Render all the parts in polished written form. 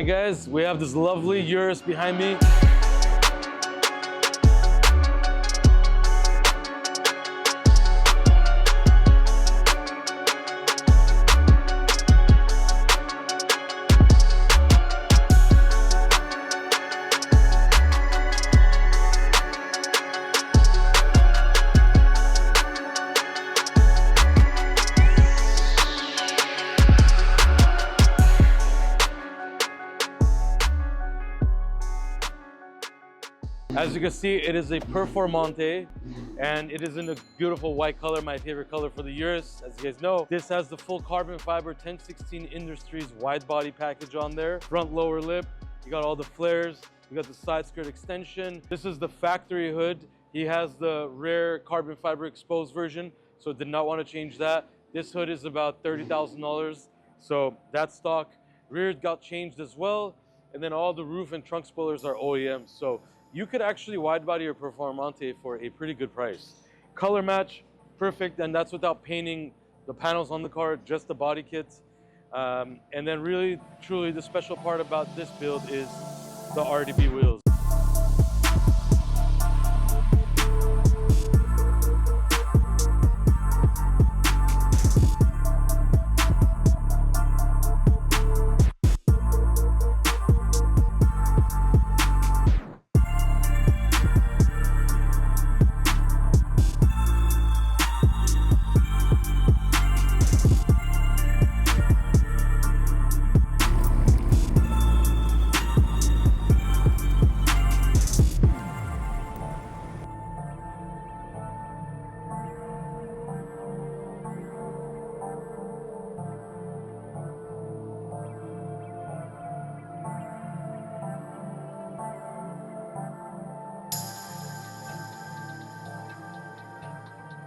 right, guys, we have this lovely Urus behind me. As you can see, it is a Performante, and it is in a beautiful white color, my favorite color for the Urus. As you guys know, this has the full carbon fiber 1016 Industries wide body package on there. Front lower lip, you got all the flares, you got the side skirt extension. This is the factory hood. He has the rare carbon fiber exposed version, so did not want to change that. This hood is about $30,000, so that's stock. Rear got changed as well, and then all the roof and trunk spoilers are OEM. So you could actually wide body your Performante for a pretty good price. Color match, perfect, and that's without painting the panels on the car, just the body kits. And then really, truly, the special part about this build is the RDB wheels.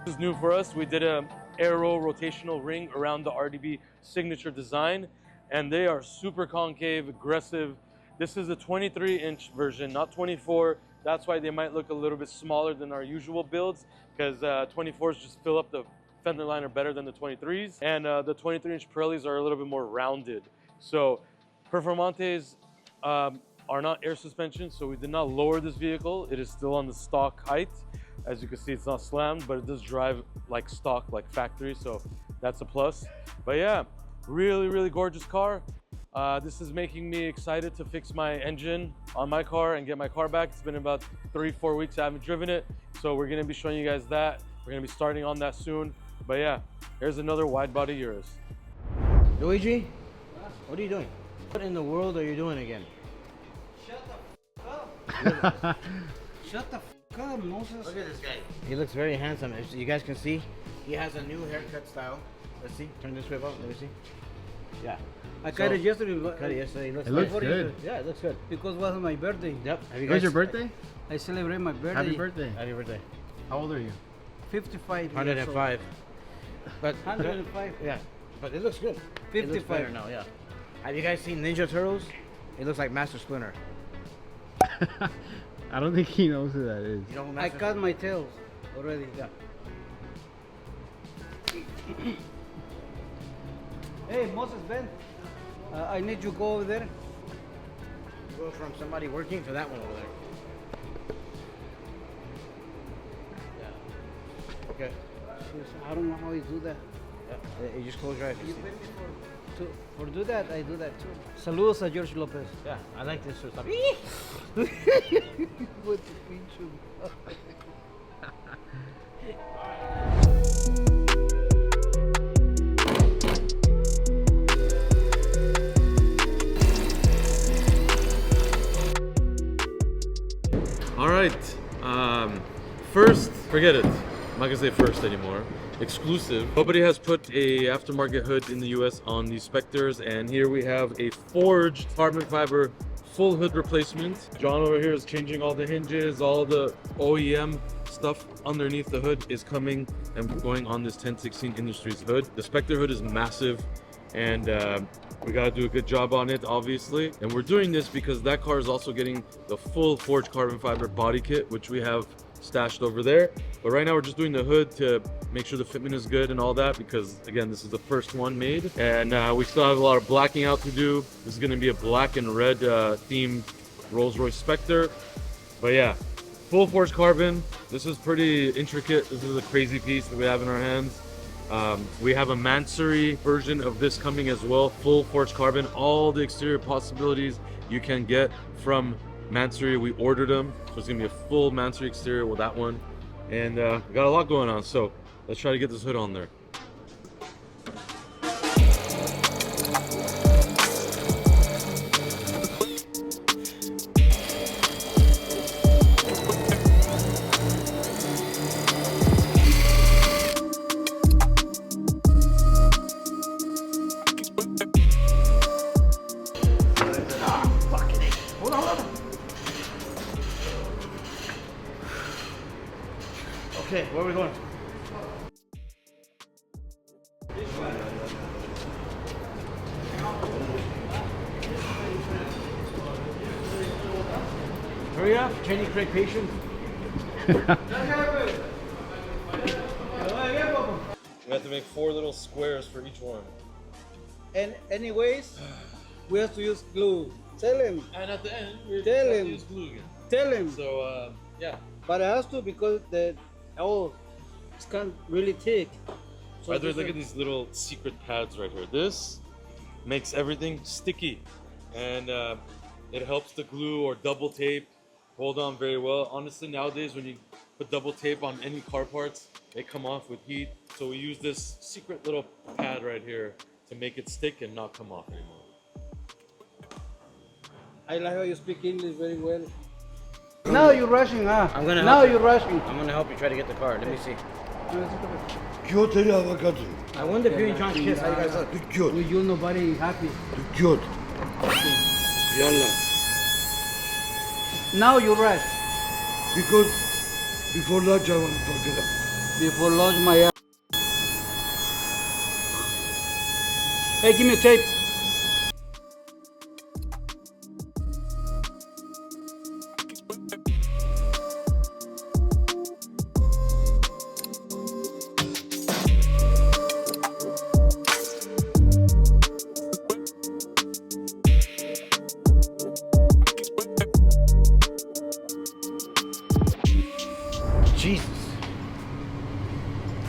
This is new for us. We did an Aero rotational ring around the RDB Signature design, and they are super concave, aggressive. This is a 23-inch version, not 24. That's why they might look a little bit smaller than our usual builds, because 24s just fill up the fender liner better than the 23s, and the 23-inch Pirellis are a little bit more rounded. So Performantes are not air suspension, so we did not lower this vehicle. It is still on the stock height. As you can see, it's not slammed, but it does drive like stock, like factory, so that's a plus. But yeah, really, really gorgeous car. This is making me excited to fix my engine on my car and get my car back. It's been about 3-4 weeks I haven't driven it, so we're gonna be showing you guys that. We're gonna be starting on that soon. But yeah, here's another wide body Urus. Luigi, what are you doing? What in the world are you doing again? Shut the f up. Shut the f up, Moses. Look at this guy. He looks very handsome. As you guys can see, he has a new haircut style. Let's see. Turn this way about. Let me see. Yeah. I cut it yesterday. Cut it yesterday. It looks good. Yeah, it looks good. Because it was my birthday. Yep. When's your birthday? I celebrate my birthday. Happy birthday. Happy birthday. How old are you? 55 105. But 105. Yeah. But it looks good. 55. It looks better now. Yeah. Have you guys seen Ninja Turtles? It looks like Master Splinter. I don't think he knows who that is. You know who I Master cut my tails already. Yeah. Hey, Moses, Ben. I need you to go over there. You go from somebody working to that one over there. Yeah. Okay. I don't know how you do that. Yeah. You just close your eyes. You pay me for do that, I do that too. Saludos a George Lopez. Yeah, I like this sort of stuff. With the pincho. All right, first, forget it. I'm not gonna say first anymore. Exclusive. Nobody has put a aftermarket hood in the US on these Spectres, and here we have a forged carbon fiber full hood replacement. John over here is changing all the hinges, all the OEM stuff underneath the hood is coming and going on this 1016 Industries hood. The Spectre hood is massive, and we gotta do a good job on it, obviously. And we're doing this because that car is also getting the full forged carbon fiber body kit, which we have stashed over there. But right now we're just doing the hood to make sure the fitment is good and all that, because again, this is the first one made. And we still have a lot of blacking out to do. This is gonna be a black and red themed Rolls Royce Spectre. But yeah, full forged carbon. This is pretty intricate. This is a crazy piece that we have in our hands. We have a Mansory version of this coming as well, full forged carbon. All the exterior possibilities you can get from Mansory, we ordered them. So it's gonna be a full Mansory exterior with that one. And we got a lot going on, so let's try to get this hood on there. Okay, where are we going? Hurry up, Chinese Craig patient. We have to make 4 little squares for each one. And anyways, we have to use glue. Tell him. And at the end, we're Tell going him. to use glue again. Tell him. So yeah. But it has to because it's kind of really thick. So Right there, look at these little secret pads right here. This makes everything sticky, and it helps the glue or double tape hold on very well. Honestly, nowadays when you put double tape on any car parts, they come off with heat. So we use this secret little pad right here to make it stick and not come off anymore. I like how you speak English very well. Now you're rushing, huh? I'm gonna Now help you're rushing. I'm gonna help you try to get the car. Let me see. Dükköt avocado. I wonder if you and John kiss. How you guys look? Dükköt. With you, nobody happy. Dükköt. Yalla. Now you rush. Because before lunch I want to talk it up. Before lunch, my ass. Hey, give me a tape. Jesus.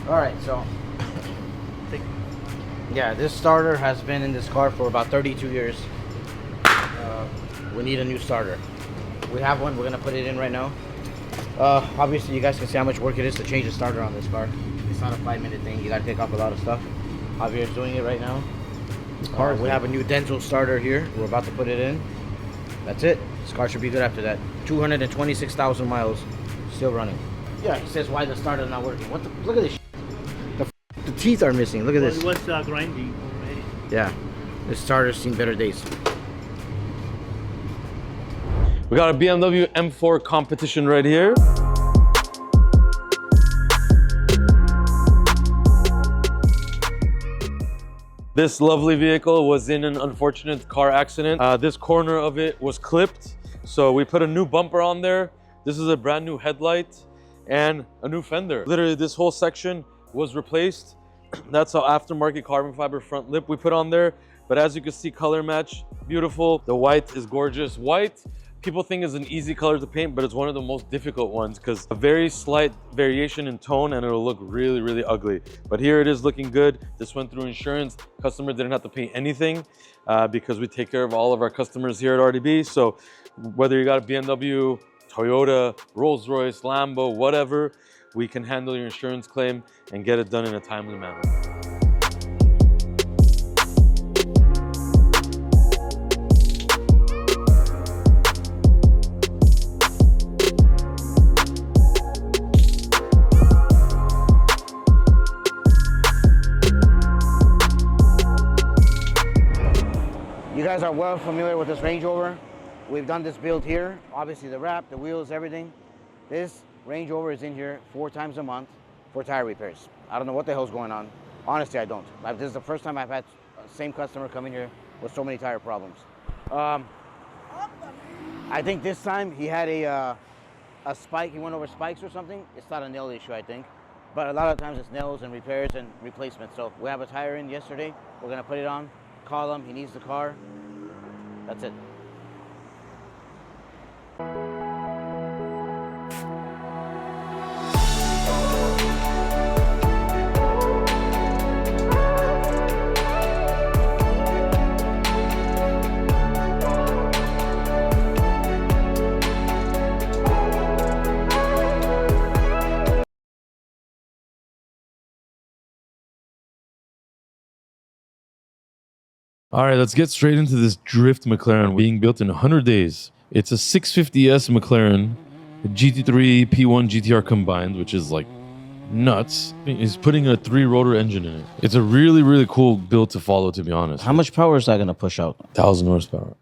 All right, so yeah, this starter has been in this car for about 32 years. We need a new starter. We have one. We're gonna put it in right now. Obviously, you guys can see how much work it is to change the starter on this car. It's not a 5-minute thing. You gotta take off a lot of stuff. Javier's doing it right now. We have a new Denso starter here. We're about to put it in. That's it. This car should be good after that. 226,000 miles, still running. Yeah, he says why the starter's not working. What the? Look at this. The teeth are missing. Look at this. It was grinding already. Yeah, this starter's seen better days. We got a BMW M4 competition right here. This lovely vehicle was in an unfortunate car accident. This corner of it was clipped, so we put a new bumper on there. This is a brand new headlight and a new fender. Literally, this whole section was replaced. That's our aftermarket carbon fiber front lip we put on there. But as you can see, color match, beautiful. The white is gorgeous. White, people think is an easy color to paint, but it's one of the most difficult ones because a very slight variation in tone and it'll look really, really ugly. But here it is looking good. This went through insurance. Customer didn't have to paint anything because we take care of all of our customers here at RDB. So whether you got a BMW, Toyota, Rolls Royce, Lambo, whatever, we can handle your insurance claim and get it done in a timely manner. You guys are well familiar with this Range Rover. We've done this build here. Obviously the wrap, the wheels, everything. This Range Rover is in here 4 times a month for tire repairs. I don't know what the hell's going on. Honestly, I don't. This is the first time I've had the same customer come in here with so many tire problems. I think this time he had a a spike, he went over spikes or something, it's not a nail issue, I think. But a lot of times it's nails and repairs and replacements. So we have a tire in yesterday. We're gonna put it on, call him, he needs the car. That's it. All right, let's get straight into this drift McLaren being built in 100 days. It's a 650S McLaren, a GT3 P1 GTR combined, which is like nuts. He's putting a 3-rotor engine in it. It's a really, really cool build to follow, to be honest. How much power is that gonna push out? 1,000 horsepower.